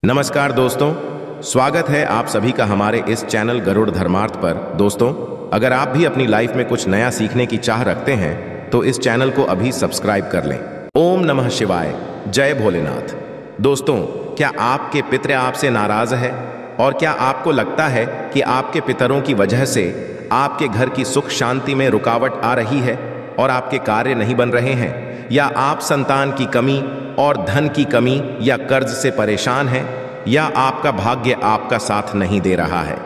नमस्कार दोस्तों, स्वागत है आप सभी का हमारे इस चैनल गरुड़ धर्मार्थ पर। दोस्तों, अगर आप भी अपनी लाइफ में कुछ नया सीखने की चाह रखते हैं तो इस चैनल को अभी सब्सक्राइब कर लें। ओम नमः शिवाय, जय भोलेनाथ। दोस्तों, क्या आपके पितर आपसे नाराज है? और क्या आपको लगता है कि आपके पितरों की वजह से आपके घर की सुख शांति में रुकावट आ रही है और आपके कार्य नहीं बन रहे हैं, या आप संतान की कमी और धन की कमी या कर्ज से परेशान हैं, या आपका भाग्य आपका साथ नहीं दे रहा है?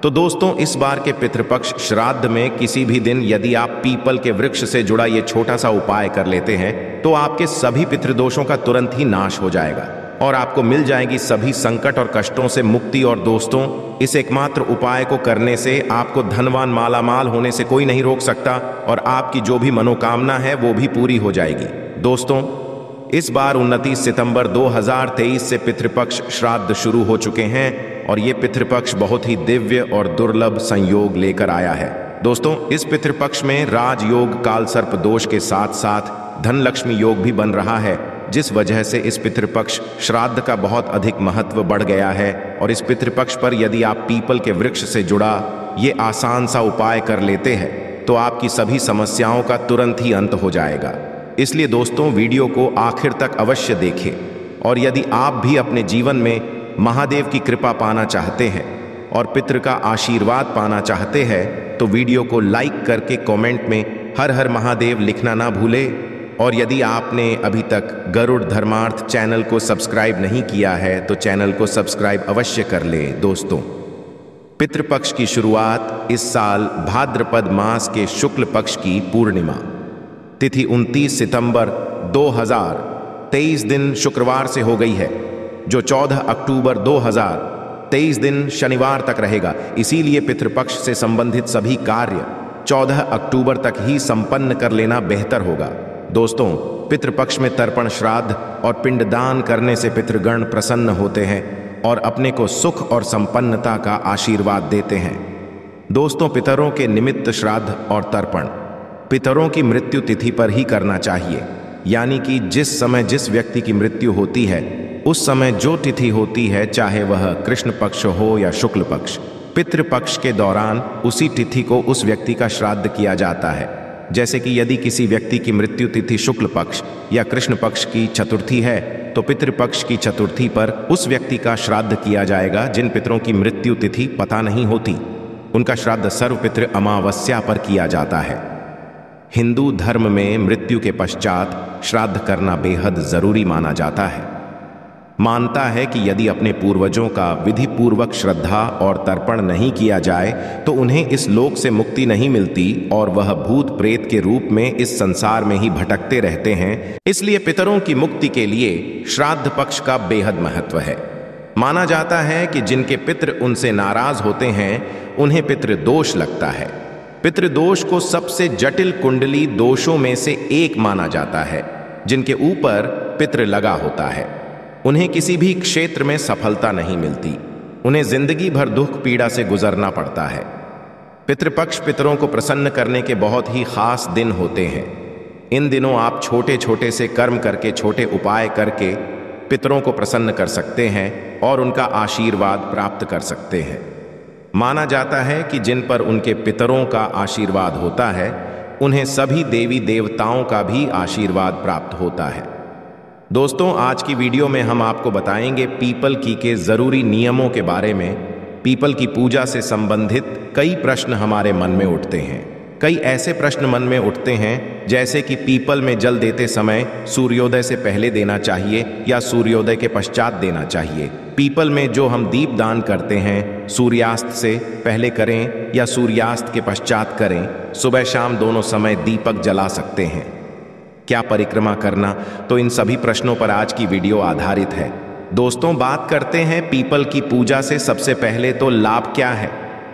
तो दोस्तों, इस बार के पितृपक्ष श्राद्ध में किसी भी दिन यदि आप पीपल के वृक्ष से जुड़ा ये छोटा सा उपाय कर लेते हैं तो आपके सभी पितृदोषों का तुरंत ही नाश हो जाएगा और आपको मिल जाएगी सभी संकट और कष्टों से मुक्ति। और दोस्तों, इस एकमात्र उपाय को करने से आपको धनवान मालामाल होने से कोई नहीं रोक सकता और आपकी जो भी मनोकामना है वो भी पूरी हो जाएगी। दोस्तों, इस बार 29 सितंबर 2023 से पितृपक्ष श्राद्ध शुरू हो चुके हैं और ये पितृपक्ष बहुत ही दिव्य और दुर्लभ संयोग लेकर आया है। दोस्तों, इस पितृपक्ष में राजयोग काल सर्प दोष के साथ साथ धन लक्ष्मी योग भी बन रहा है, जिस वजह से इस पितृपक्ष श्राद्ध का बहुत अधिक महत्व बढ़ गया है। और इस पितृपक्ष पर यदि आप पीपल के वृक्ष से जुड़ा ये आसान सा उपाय कर लेते हैं तो आपकी सभी समस्याओं का तुरंत ही अंत हो जाएगा। इसलिए दोस्तों, वीडियो को आखिर तक अवश्य देखें। और यदि आप भी अपने जीवन में महादेव की कृपा पाना चाहते हैं और पितृ का आशीर्वाद पाना चाहते हैं तो वीडियो को लाइक करके कमेंट में हर हर महादेव लिखना ना भूलें। और यदि आपने अभी तक गरुड़ धर्मार्थ चैनल को सब्सक्राइब नहीं किया है तो चैनल को सब्सक्राइब अवश्य कर लें। दोस्तों, पितृपक्ष की शुरुआत इस साल भाद्रपद मास के शुक्ल पक्ष की पूर्णिमा तिथि 29 सितंबर 2023 दिन शुक्रवार से हो गई है, जो 14 अक्टूबर 2023 दिन शनिवार तक रहेगा। इसीलिए पितृपक्ष से संबंधित सभी कार्य 14 अक्टूबर तक ही संपन्न कर लेना बेहतर होगा। दोस्तों, पितृपक्ष में तर्पण श्राद्ध और पिंडदान करने से पितृगण प्रसन्न होते हैं और अपने को सुख और संपन्नता का आशीर्वाद देते हैं। दोस्तों, पितरों के निमित्त श्राद्ध और तर्पण पितरों की मृत्यु तिथि पर ही करना चाहिए, यानी कि जिस समय जिस व्यक्ति की मृत्यु होती है उस समय जो तिथि होती है, चाहे वह कृष्ण पक्ष हो या शुक्ल पक्ष, पितृपक्ष के दौरान उसी तिथि को उस व्यक्ति का श्राद्ध किया जाता है। जैसे कि यदि किसी व्यक्ति की मृत्यु तिथि शुक्ल पक्ष या कृष्ण पक्ष की चतुर्थी है तो पितृपक्ष की चतुर्थी पर उस व्यक्ति का श्राद्ध किया जाएगा। जिन पितरों की मृत्यु तिथि पता नहीं होती उनका श्राद्ध सर्वपितृ अमावस्या पर किया जाता है। हिंदू धर्म में मृत्यु के पश्चात श्राद्ध करना बेहद जरूरी माना जाता है। मानता है कि यदि अपने पूर्वजों का विधि पूर्वक श्रद्धा और तर्पण नहीं किया जाए तो उन्हें इस लोक से मुक्ति नहीं मिलती और वह भूत प्रेत के रूप में इस संसार में ही भटकते रहते हैं। इसलिए पितरों की मुक्ति के लिए श्राद्ध पक्ष का बेहद महत्व है। माना जाता है कि जिनके पितृ उनसे नाराज होते हैं उन्हें पितृदोष लगता है। पितृदोष को सबसे जटिल कुंडली दोषों में से एक माना जाता है। जिनके ऊपर पितृ लगा होता है उन्हें किसी भी क्षेत्र में सफलता नहीं मिलती, उन्हें जिंदगी भर दुख पीड़ा से गुजरना पड़ता है। पितृपक्ष पितरों को प्रसन्न करने के बहुत ही खास दिन होते हैं। इन दिनों आप छोटे छोटे से कर्म करके, छोटे उपाय करके पितरों को प्रसन्न कर सकते हैं और उनका आशीर्वाद प्राप्त कर सकते हैं। माना जाता है कि जिन पर उनके पितरों का आशीर्वाद होता है उन्हें सभी देवी देवताओं का भी आशीर्वाद प्राप्त होता है। दोस्तों, आज की वीडियो में हम आपको बताएंगे पीपल की के जरूरी नियमों के बारे में। पीपल की पूजा से संबंधित कई प्रश्न हमारे मन में उठते हैं। कई ऐसे प्रश्न मन में उठते हैं जैसे कि पीपल में जल देते समय सूर्योदय से पहले देना चाहिए या सूर्योदय के पश्चात देना चाहिए। पीपल में जो हम दीप दान करते हैं सूर्यास्त से पहले करें या सूर्यास्त के पश्चात करें। सुबह शाम दोनों समय दीपक जला सकते हैं। क्या परिक्रमा करना? तो इन सभी प्रश्नों पर आज की वीडियो आधारित है। दोस्तों, बात करते हैं पीपल की पूजा से सबसे पहले तो लाभ क्या है।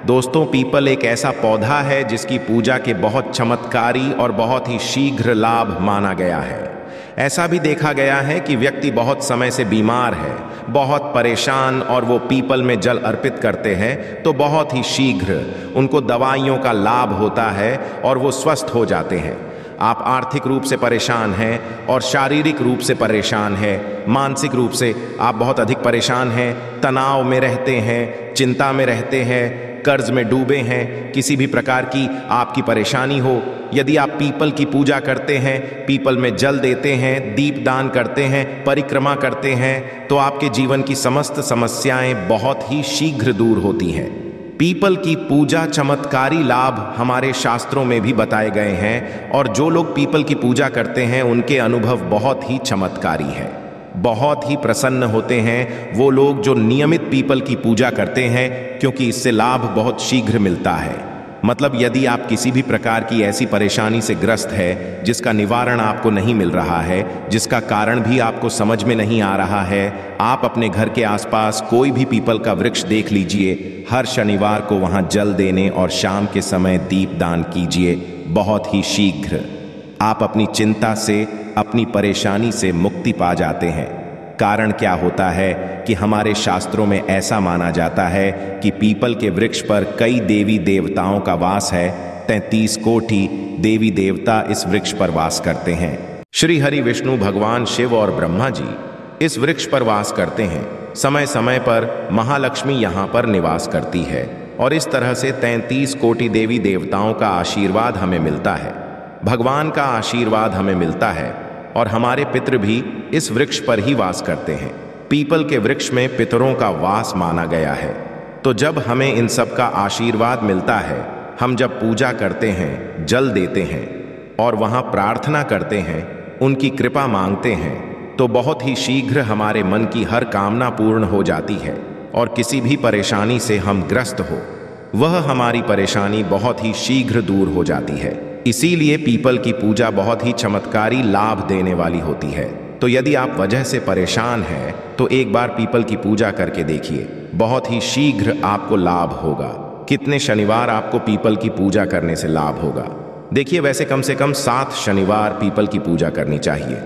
दोस्तों, पीपल एक ऐसा पौधा है जिसकी पूजा के बहुत चमत्कारी और बहुत ही शीघ्र लाभ माना गया है। ऐसा भी देखा गया है कि व्यक्ति बहुत समय से बीमार है, बहुत परेशान, और वो पीपल में जल अर्पित करते हैं तो बहुत ही शीघ्र उनको दवाइयों का लाभ होता है और वो स्वस्थ हो जाते हैं। आप आर्थिक रूप से परेशान हैं और शारीरिक रूप से परेशान हैं, मानसिक रूप से आप बहुत अधिक परेशान हैं, तनाव में रहते हैं, चिंता में रहते हैं, कर्ज में डूबे हैं, किसी भी प्रकार की आपकी परेशानी हो, यदि आप पीपल की पूजा करते हैं, पीपल में जल देते हैं, दीप दान करते हैं, परिक्रमा करते हैं, तो आपके जीवन की समस्त समस्याएं बहुत ही शीघ्र दूर होती हैं। पीपल की पूजा चमत्कारी लाभ हमारे शास्त्रों में भी बताए गए हैं और जो लोग पीपल की पूजा करते हैं उनके अनुभव बहुत ही चमत्कारी है, बहुत ही प्रसन्न होते हैं वो लोग जो नियमित पीपल की पूजा करते हैं, क्योंकि इससे लाभ बहुत शीघ्र मिलता है। मतलब यदि आप किसी भी प्रकार की ऐसी परेशानी से ग्रस्त है जिसका निवारण आपको नहीं मिल रहा है, जिसका कारण भी आपको समझ में नहीं आ रहा है, आप अपने घर के आसपास कोई भी पीपल का वृक्ष देख लीजिए, हर शनिवार को वहां जल देने और शाम के समय दीप दान कीजिए। बहुत ही शीघ्र आप अपनी चिंता से, अपनी परेशानी से मुक्ति पा जाते हैं। कारण क्या होता है कि हमारे शास्त्रों में ऐसा माना जाता है कि पीपल के वृक्ष पर कई देवी देवताओं का वास है। 33 कोटि देवी देवता इस वृक्ष पर वास करते हैं। श्री हरि विष्णु भगवान शिव और ब्रह्मा जी इस वृक्ष पर वास करते हैं। समय समय पर महालक्ष्मी यहाँ पर निवास करती है और इस तरह से 33 कोटि देवी देवताओं का आशीर्वाद हमें मिलता है, भगवान का आशीर्वाद हमें मिलता है और हमारे पितृ भी इस वृक्ष पर ही वास करते हैं। पीपल के वृक्ष में पितरों का वास माना गया है। तो जब हमें इन सब का आशीर्वाद मिलता है, हम जब पूजा करते हैं, जल देते हैं और वहाँ प्रार्थना करते हैं, उनकी कृपा मांगते हैं, तो बहुत ही शीघ्र हमारे मन की हर कामना पूर्ण हो जाती है और किसी भी परेशानी से हम ग्रस्त हो, वह हमारी परेशानी बहुत ही शीघ्र दूर हो जाती है। इसीलिए पीपल की पूजा बहुत ही चमत्कारी लाभ देने वाली होती है। तो यदि आप वजह से परेशान हैं तो एक बार पीपल की पूजा करके देखिए, बहुत ही शीघ्र आपको लाभ होगा। कितने शनिवार आपको पीपल की पूजा करने से लाभ होगा? देखिए, वैसे कम से कम 7 शनिवार पीपल की पूजा करनी चाहिए,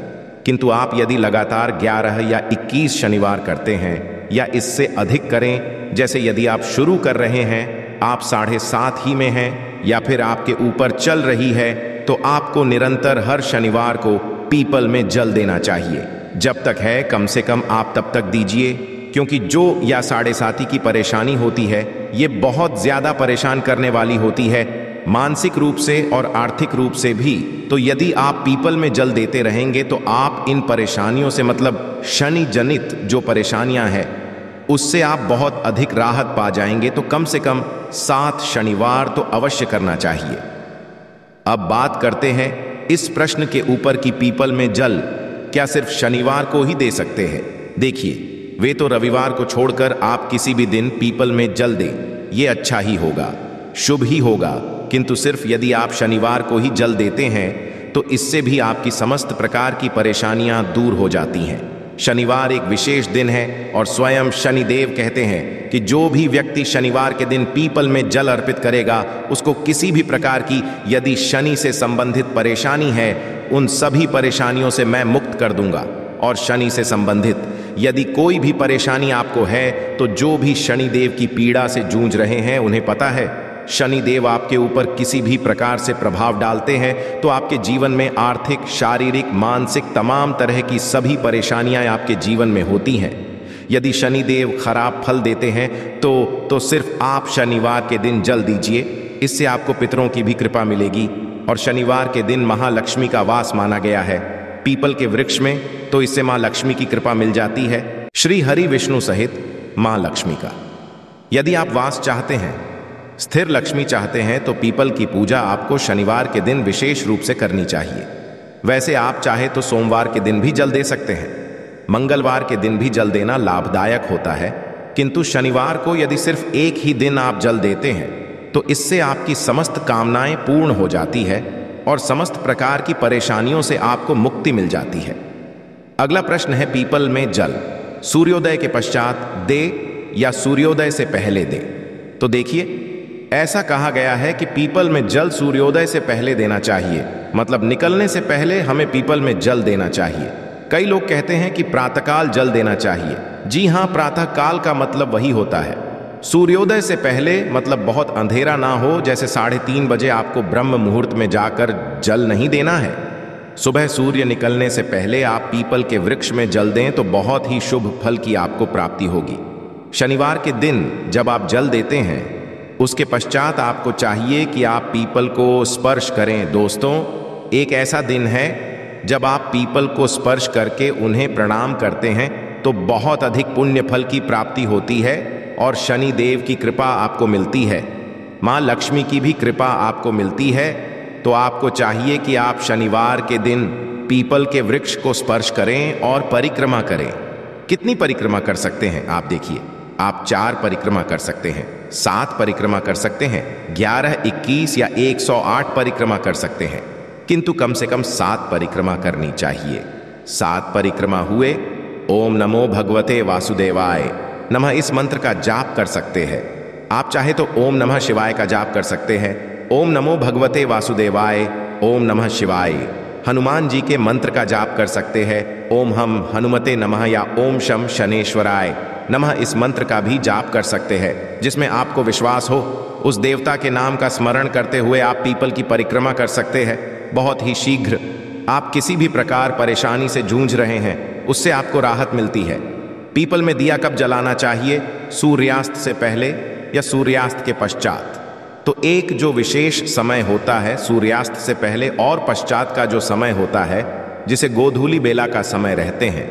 किंतु आप यदि लगातार 11 या 21 शनिवार करते हैं या इससे अधिक करें, जैसे यदि आप शुरू कर रहे हैं, आप 7.5 ही में हैं या फिर आपके ऊपर चल रही है, तो आपको निरंतर हर शनिवार को पीपल में जल देना चाहिए। जब तक है कम से कम आप तब तक दीजिए, क्योंकि जो या 7.5 की परेशानी होती है ये बहुत ज्यादा परेशान करने वाली होती है, मानसिक रूप से और आर्थिक रूप से भी। तो यदि आप पीपल में जल देते रहेंगे तो आप इन परेशानियों से, मतलब शनि जनित जो परेशानियां हैं, उससे आप बहुत अधिक राहत पा जाएंगे। तो कम से कम 7 शनिवार तो अवश्य करना चाहिए। अब बात करते हैं इस प्रश्न के ऊपर कि पीपल में जल क्या सिर्फ शनिवार को ही दे सकते हैं। देखिए, वे तो रविवार को छोड़कर आप किसी भी दिन पीपल में जल दें, ये अच्छा ही होगा, शुभ ही होगा, किंतु सिर्फ यदि आप शनिवार को ही जल देते हैं तो इससे भी आपकी समस्त प्रकार की परेशानियां दूर हो जाती हैं। शनिवार एक विशेष दिन है और स्वयं शनिदेव कहते हैं कि जो भी व्यक्ति शनिवार के दिन पीपल में जल अर्पित करेगा, उसको किसी भी प्रकार की यदि शनि से संबंधित परेशानी है, उन सभी परेशानियों से मैं मुक्त कर दूंगा। और शनि से संबंधित यदि कोई भी परेशानी आपको है, तो जो भी शनिदेव की पीड़ा से जूझ रहे हैं, उन्हें पता है शनिदेव आपके ऊपर किसी भी प्रकार से प्रभाव डालते हैं तो आपके जीवन में आर्थिक, शारीरिक, मानसिक तमाम तरह की सभी परेशानियां आपके जीवन में होती हैं। यदि शनिदेव खराब फल देते हैं तो सिर्फ आप शनिवार के दिन जल दीजिए, इससे आपको पितरों की भी कृपा मिलेगी। और शनिवार के दिन महालक्ष्मी का वास माना गया है पीपल के वृक्ष में, तो इससे माँ लक्ष्मी की कृपा मिल जाती है, श्री हरि विष्णु सहित माँ लक्ष्मी का। यदि आप वास चाहते हैं, स्थिर लक्ष्मी चाहते हैं, तो पीपल की पूजा आपको शनिवार के दिन विशेष रूप से करनी चाहिए। वैसे आप चाहे तो सोमवार के दिन भी जल दे सकते हैं, मंगलवार के दिन भी जल देना लाभदायक होता है, किंतु शनिवार को यदि सिर्फ एक ही दिन आप जल देते हैं तो इससे आपकी समस्त कामनाएं पूर्ण हो जाती है और समस्त प्रकार की परेशानियों से आपको मुक्ति मिल जाती है। अगला प्रश्न है, पीपल में जल सूर्योदय के पश्चात दे या सूर्योदय से पहले दे? तो देखिए, ऐसा कहा गया है कि पीपल में जल सूर्योदय से पहले देना चाहिए, मतलब निकलने से पहले हमें पीपल में जल देना चाहिए। कई लोग कहते हैं कि प्रातःकाल जल देना चाहिए। जी हाँ, प्रातःकाल का मतलब वही होता है सूर्योदय से पहले, मतलब बहुत अंधेरा ना हो, जैसे 3:30 बजे आपको ब्रह्म मुहूर्त में जाकर जल नहीं देना है। सुबह सूर्य निकलने से पहले आप पीपल के वृक्ष में जल दें तो बहुत ही शुभ फल की आपको प्राप्ति होगी। शनिवार के दिन जब आप जल देते हैं, उसके पश्चात आपको चाहिए कि आप पीपल को स्पर्श करें। दोस्तों, एक ऐसा दिन है जब आप पीपल को स्पर्श करके उन्हें प्रणाम करते हैं तो बहुत अधिक पुण्य फल की प्राप्ति होती है और शनि देव की कृपा आपको मिलती है, माँ लक्ष्मी की भी कृपा आपको मिलती है। तो आपको चाहिए कि आप शनिवार के दिन पीपल के वृक्ष को स्पर्श करें और परिक्रमा करें। कितनी परिक्रमा कर सकते हैं आप देखिए, आप 4 परिक्रमा कर सकते हैं, 7 परिक्रमा कर सकते हैं, 11, 21 या 108 परिक्रमा कर सकते हैं, किंतु कम से कम 7 परिक्रमा करनी चाहिए। 7 परिक्रमा हुए, ओम नमो भगवते वासुदेवाय नमः इस मंत्र का जाप कर सकते हैं। आप चाहे तो ओम नमः शिवाय का जाप कर सकते हैं, ओम नमो भगवते वासुदेवाय, ओम नमः शिवाय। हनुमान जी के मंत्र का जाप कर सकते हैं, ओम हम हनुमते नमः या ओम शम शनेश्वराय नमः इस मंत्र का भी जाप कर सकते हैं। जिसमें आपको विश्वास हो उस देवता के नाम का स्मरण करते हुए आप पीपल की परिक्रमा कर सकते हैं। बहुत ही शीघ्र आप किसी भी प्रकार परेशानी से जूझ रहे हैं, उससे आपको राहत मिलती है। पीपल में दिया कब जलाना चाहिए? सूर्यास्त से पहले या सूर्यास्त के पश्चात। तो एक जो विशेष समय होता है सूर्यास्त से पहले और पश्चात का जो समय होता है, जिसे गोधूली बेला का समय रहते हैं,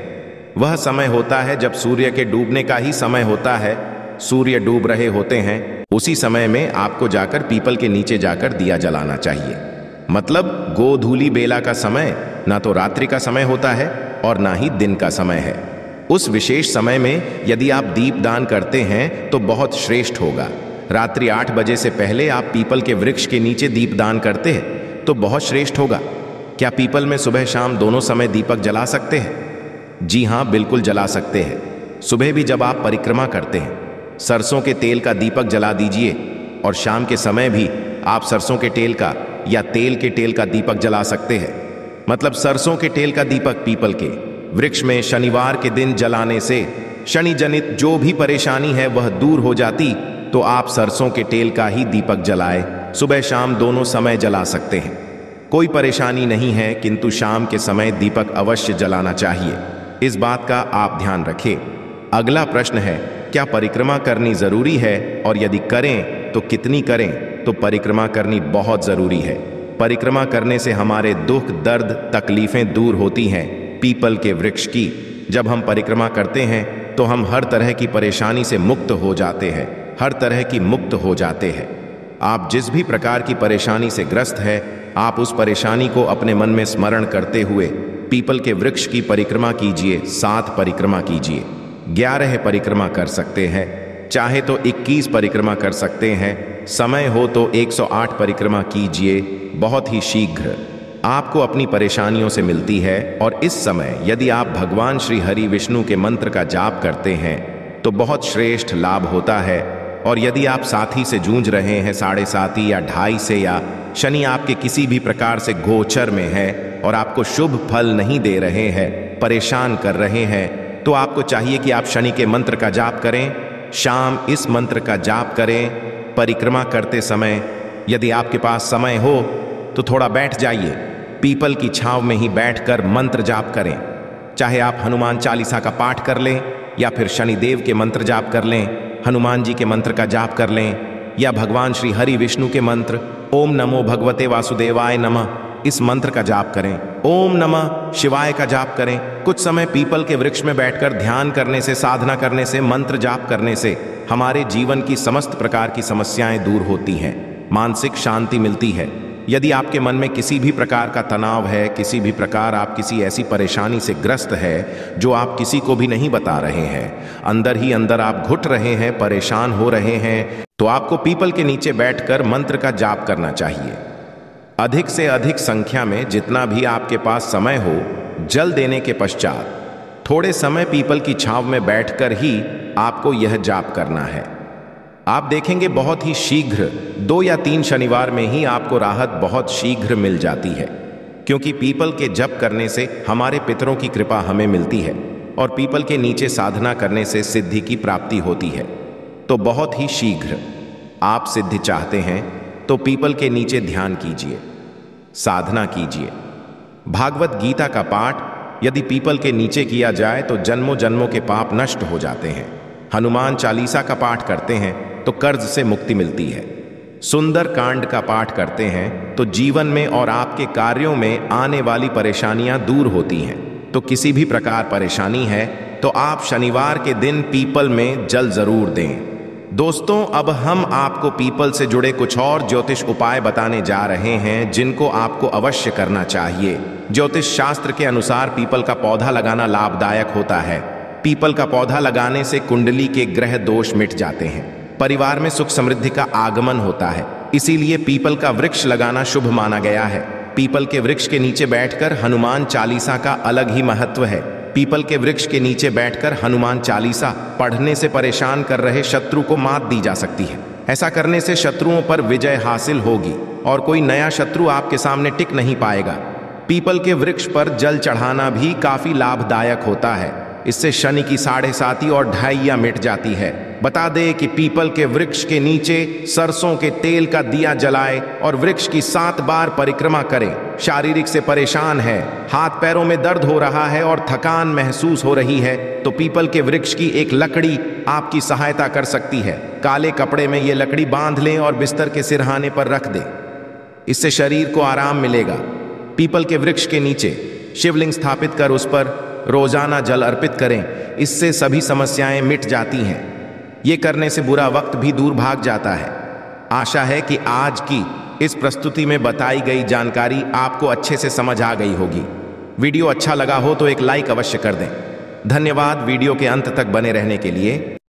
वह समय होता है जब सूर्य के डूबने का ही समय होता है। सूर्य डूब रहे होते हैं, उसी समय में आपको जाकर पीपल के नीचे जाकर दिया जलाना चाहिए। मतलब गोधूली बेला का समय ना तो रात्रि का समय होता है और ना ही दिन का समय है। उस विशेष समय में यदि आप दीप दान करते हैं तो बहुत श्रेष्ठ होगा। रात्रि 8 बजे से पहले आप पीपल के वृक्ष के नीचे दीप दान करते हैं तो बहुत श्रेष्ठ होगा। क्या पीपल में सुबह शाम दोनों समय दीपक जला सकते हैं? जी हाँ, बिल्कुल जला सकते हैं। सुबह भी जब आप परिक्रमा करते हैं सरसों के तेल का दीपक जला दीजिए और शाम के समय भी आप सरसों के तेल का या तेल के तेल का दीपक जला सकते हैं। मतलब सरसों के तेल का दीपक पीपल के वृक्ष में शनिवार के दिन जलाने से शनि जनित जो भी परेशानी है वह दूर हो जाती। तो आप सरसों के तेल का ही दीपक जलाए, सुबह शाम दोनों समय जला सकते हैं, कोई परेशानी नहीं है, किंतु शाम के समय दीपक अवश्य जलाना चाहिए। इस बात का आप ध्यान रखें। अगला प्रश्न है, क्या परिक्रमा करनी जरूरी है और यदि करें तो कितनी करें? तो परिक्रमा करनी बहुत जरूरी है। परिक्रमा करने से हमारे दुख दर्द तकलीफें दूर होती हैं। पीपल के वृक्ष की जब हम परिक्रमा करते हैं तो हम हर तरह की परेशानी से मुक्त हो जाते हैं, हर तरह की मुक्त हो जाते हैं। आप जिस भी प्रकार की परेशानी से ग्रस्त है, आप उस परेशानी को अपने मन में स्मरण करते हुए पीपल के वृक्ष की परिक्रमा कीजिए। 7 परिक्रमा कीजिए, 11 परिक्रमा कर सकते हैं, चाहे तो 21 परिक्रमा कर सकते हैं, समय हो तो 108 परिक्रमा कीजिए। बहुत ही शीघ्र आपको अपनी परेशानियों से मिलती है। और इस समय यदि आप भगवान श्री हरि विष्णु के मंत्र का जाप करते हैं तो बहुत श्रेष्ठ लाभ होता है। और यदि आप साथी से जूझ रहे हैं, 7.5 या 2.5 से, या शनि आपके किसी भी प्रकार से गोचर में है और आपको शुभ फल नहीं दे रहे हैं, परेशान कर रहे हैं, तो आपको चाहिए कि आप शनि के मंत्र का जाप करें। शाम इस मंत्र का जाप करें। परिक्रमा करते समय यदि आपके पास समय हो तो थोड़ा बैठ जाइए, पीपल की छांव में ही बैठकर मंत्र जाप करें। चाहे आप हनुमान चालीसा का पाठ कर लें या फिर शनिदेव के मंत्र जाप कर लें, हनुमान जी के मंत्र का जाप कर लें, या भगवान श्री हरि विष्णु के मंत्र ओम नमो भगवते वासुदेवाय नमः इस मंत्र का जाप करें, ओम नमः शिवाय का जाप करें। कुछ समय पीपल के वृक्ष में बैठकर ध्यान करने से, साधना करने से, मंत्र जाप करने से हमारे जीवन की समस्त प्रकार की समस्याएं दूर होती हैं, मानसिक शांति मिलती है। यदि आपके मन में किसी भी प्रकार का तनाव है, किसी भी प्रकार आप किसी ऐसी परेशानी से ग्रस्त है जो आप किसी को भी नहीं बता रहे हैं, अंदर ही अंदर आप घुट रहे हैं, परेशान हो रहे हैं, तो आपको पीपल के नीचे बैठकर मंत्र का जाप करना चाहिए। अधिक से अधिक संख्या में जितना भी आपके पास समय हो, जल देने के पश्चात थोड़े समय पीपल की छांव में बैठकर ही आपको यह जाप करना है। आप देखेंगे बहुत ही शीघ्र 2 या 3 शनिवार में ही आपको राहत बहुत शीघ्र मिल जाती है, क्योंकि पीपल के जप करने से हमारे पितरों की कृपा हमें मिलती है और पीपल के नीचे साधना करने से सिद्धि की प्राप्ति होती है। तो बहुत ही शीघ्र। आप सिद्धि चाहते हैं तो पीपल के नीचे ध्यान कीजिए, साधना कीजिए। भागवत गीता का पाठ यदि पीपल के नीचे किया जाए तो जन्मों जन्मों के पाप नष्ट हो जाते हैं। हनुमान चालीसा का पाठ करते हैं तो कर्ज से मुक्ति मिलती है। सुंदर कांड का पाठ करते हैं तो जीवन में और आपके कार्यों में आने वाली परेशानियां दूर होती हैं। तो किसी भी प्रकार परेशानी है तो आप शनिवार के दिन पीपल में जल जरूर दें। दोस्तों, अब हम आपको पीपल से जुड़े कुछ और ज्योतिष उपाय बताने जा रहे हैं जिनको आपको अवश्य करना चाहिए। ज्योतिष शास्त्र के अनुसार पीपल का पौधा लगाना लाभदायक होता है। पीपल का पौधा लगाने से कुंडली के ग्रह दोष मिट जाते हैं, परिवार में सुख समृद्धि का आगमन होता है। इसीलिए पीपल का वृक्ष लगाना शुभ माना गया है। पीपल के वृक्ष के नीचे बैठकर हनुमान चालीसा का अलग ही महत्व है। पीपल के वृक्ष के नीचे बैठकर हनुमान चालीसा पढ़ने से परेशान कर रहे शत्रु को मात दी जा सकती है। ऐसा करने से शत्रुओं पर विजय हासिल होगी और कोई नया शत्रु आपके सामने टिक नहीं पाएगा। पीपल के वृक्ष पर जल चढ़ाना भी काफी लाभदायक होता है। इससे शनि की 7.5 और ढाइयां मिट जाती है। बता दें कि पीपल के वृक्ष के नीचे सरसों के तेल का दिया जलाए और वृक्ष की 7 बार परिक्रमा करें। शारीरिक से परेशान है, हाथ पैरों में दर्द हो रहा है और थकान महसूस हो रही है तो पीपल के वृक्ष की एक लकड़ी आपकी सहायता कर सकती है। काले कपड़े में ये लकड़ी बांध लें और बिस्तर के सिरहाने पर रख दें। इससे शरीर को आराम मिलेगा। पीपल के वृक्ष के नीचे शिवलिंग स्थापित कर उस पर रोजाना जल अर्पित करें। इससे सभी समस्याएं मिट जाती हैं। ये करने से बुरा वक्त भी दूर भाग जाता है। आशा है कि आज की इस प्रस्तुति में बताई गई जानकारी आपको अच्छे से समझ आ गई होगी। वीडियो अच्छा लगा हो तो एक लाइक अवश्य कर दें। धन्यवाद वीडियो के अंत तक बने रहने के लिए।